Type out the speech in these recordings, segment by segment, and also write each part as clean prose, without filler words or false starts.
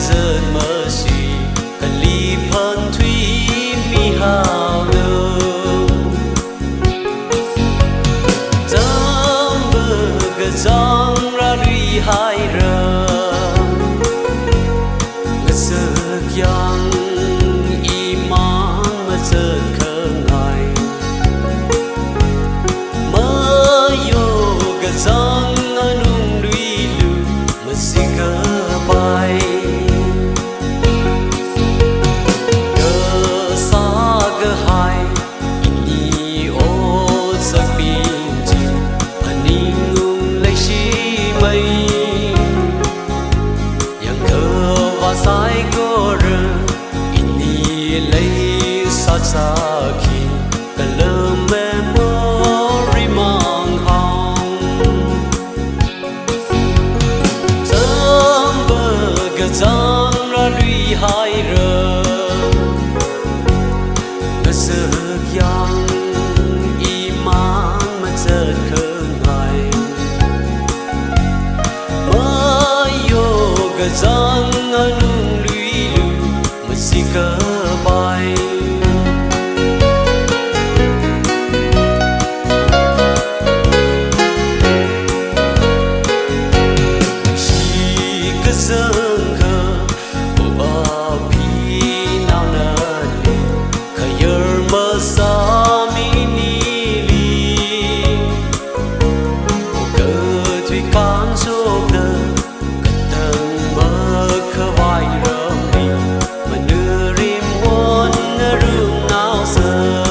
giơn mơ gì cần ly phân thủy mi hào đâu dám bờ gờ giang ra đi hai rờ ngất sực yang iman mà giơn khờ ngài mơ yo gờ giang anung lui lu mà si gờ bay gờ xa gờ hai ini ô sắc bình chi anh ngung lấy chi mây yang khờ và sai cô rờ ini lấy sa sa khi cả lơ mê mori mang hong dám bờ gờ giang ra lui hai rờ ngất sực yang iman mà chợt khờ ngài mơ yo gờ giang anung lui lu mà si cờ bay dâng khờ bộ áo pi nào nở đi khơi mơ xa mini li cờ thủy can chốt nở tầng mơ khờ vai rơm đi mà nửa rim hôn rừng nào sơ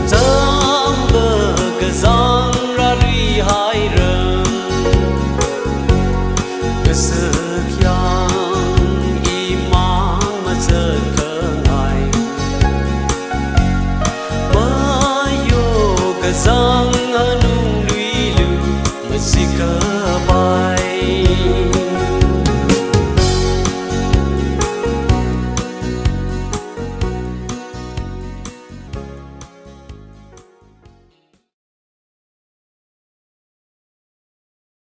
dám bờ cờ giang ra đi hai rừng ngất sực yang iman mà chợt khờ ngài mơ yo gờ giang anung lui lu mà si cờ